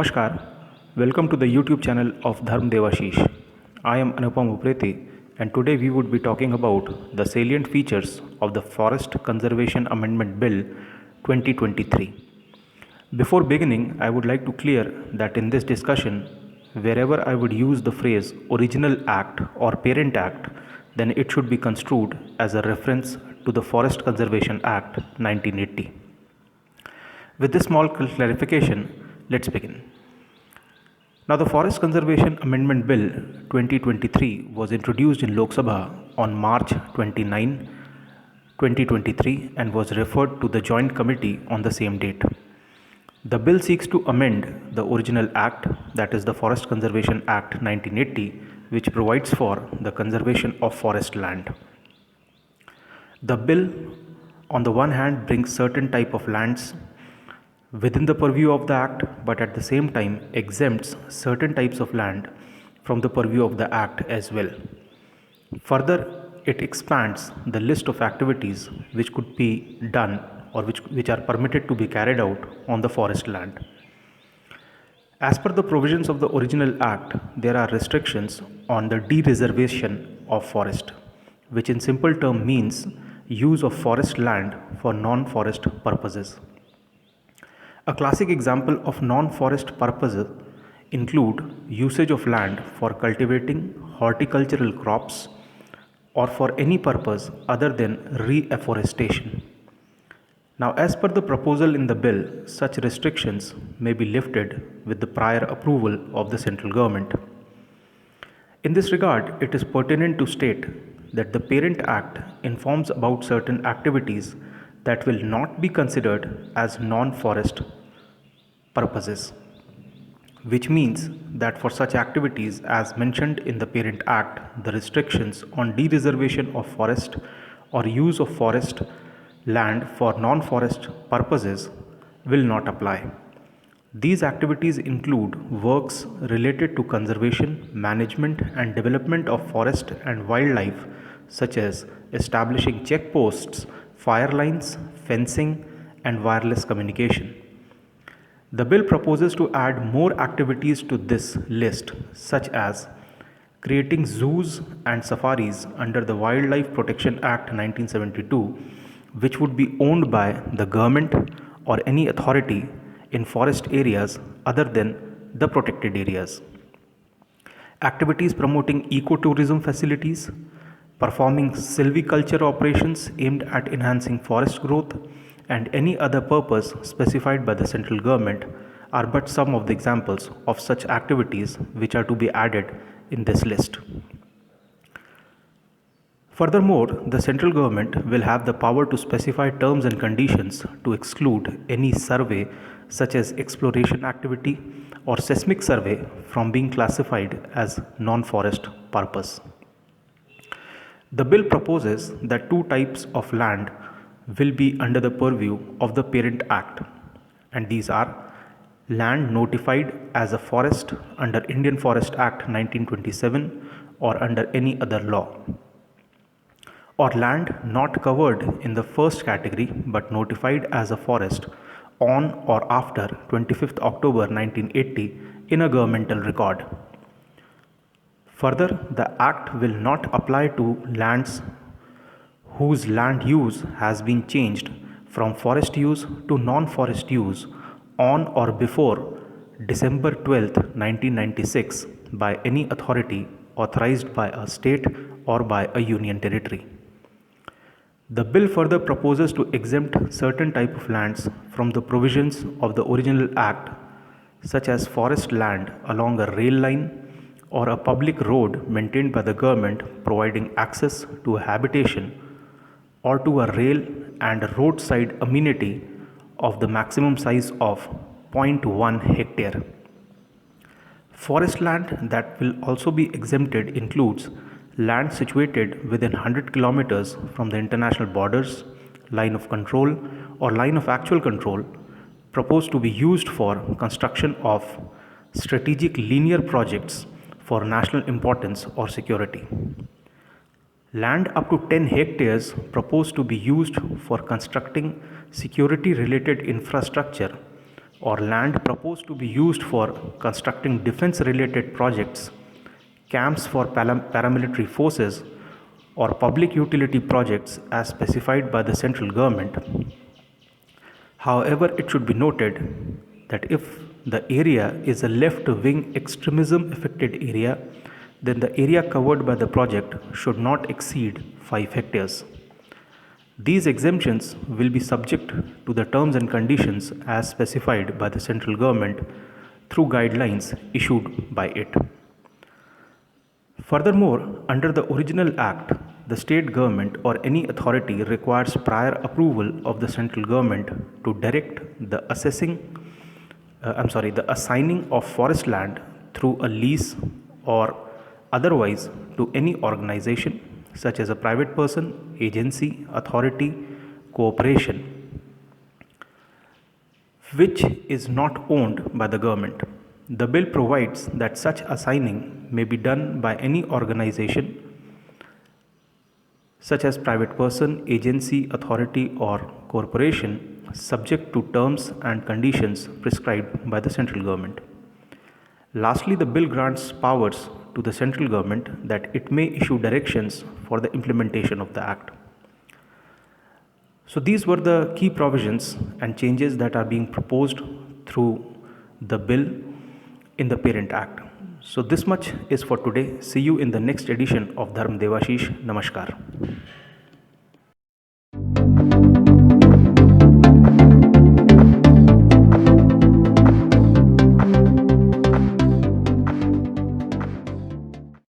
Namaskar, welcome to the YouTube channel of Dharm Devashish. I am Anupam Upreti and today we would be talking about the salient features of the Forest Conservation Amendment Bill 2023. Before beginning, I would like to clear that in this discussion, wherever I would use the phrase original act or parent act, then it should be construed as a reference to the Forest Conservation Act 1980. With this small clarification, let's begin. Now, the Forest Conservation Amendment Bill 2023 was introduced in Lok Sabha on March 29, 2023 and was referred to the Joint Committee on the same date. The bill seeks to amend the original act, that is the Forest Conservation Act 1980, which provides for the conservation of forest land. The bill, on the one hand, brings certain type of lands within the purview of the act, but at the same time exempts certain types of land from the purview of the act as well. Further, it expands the list of activities which could be done or which are permitted to be carried out on the forest land. As per the provisions of the original act, there are restrictions on the de-reservation of forest, which in simple term means use of forest land for non-forest purposes. A classic example of non-forest purposes include usage of land for cultivating horticultural crops or for any purpose other than reforestation. Now, as per the proposal in the bill, such restrictions may be lifted with the prior approval of the central government. In this regard, it is pertinent to state that the Parent Act informs about certain activities that will not be considered as non-forest purposes, which means that for such activities as mentioned in the Parent Act, the restrictions on de-reservation of forest or use of forest land for non-forest purposes will not apply. These activities include works related to conservation, management and development of forest and wildlife, such as establishing checkposts, fire lines, fencing and wireless communication. The bill proposes to add more activities to this list, such as creating zoos and safaris under the Wildlife Protection Act 1972, which would be owned by the government or any authority in forest areas other than the protected areas. Activities promoting ecotourism facilities, performing silviculture operations aimed at enhancing forest growth, and any other purpose specified by the central government are but some of the examples of such activities which are to be added in this list. Furthermore, the central government will have the power to specify terms and conditions to exclude any survey such as exploration activity or seismic survey from being classified as non-forest purpose. The bill proposes that two types of land will be under the purview of the Parent Act, and these are land notified as a forest under Indian Forest Act 1927 or under any other law, or land not covered in the first category but notified as a forest on or after 25th October 1980 in a governmental record. Further, the Act will not apply to lands whose land use has been changed from forest use to non-forest use on or before December 12, 1996 by any authority authorized by a state or by a union territory. The bill further proposes to exempt certain type of lands from the provisions of the original act, such as forest land along a rail line or a public road maintained by the government providing access to a habitation, or to a rail and roadside amenity of the maximum size of 0.1 hectare. Forest land that will also be exempted includes land situated within 100 kilometers from the international borders, line of control or line of actual control proposed to be used for construction of strategic linear projects for national importance or security. Land up to 10 hectares proposed to be used for constructing security related infrastructure or land proposed to be used for constructing defense related projects, camps for paramilitary forces, or public utility projects as specified by the central government. However, it should be noted that if the area is a left wing extremism affected area, then the area covered by the project should not exceed 5 hectares. These exemptions will be subject to the terms and conditions as specified by the central government through guidelines issued by it. Furthermore, under the original act, the state government or any authority requires prior approval of the central government to direct the the assigning of forest land through a lease or otherwise to any organization such as a private person, agency, authority, corporation, which is not owned by the government. The bill provides that such assigning may be done by any organization such as private person, agency, authority, or corporation, subject to terms and conditions prescribed by the central government. Lastly, the bill grants powers to the central government that it may issue directions for the implementation of the act. So these were the key provisions and changes that are being proposed through the bill in the Parent Act. So this much is for today. See you in the next edition of Dharm Devashish. Namaskar.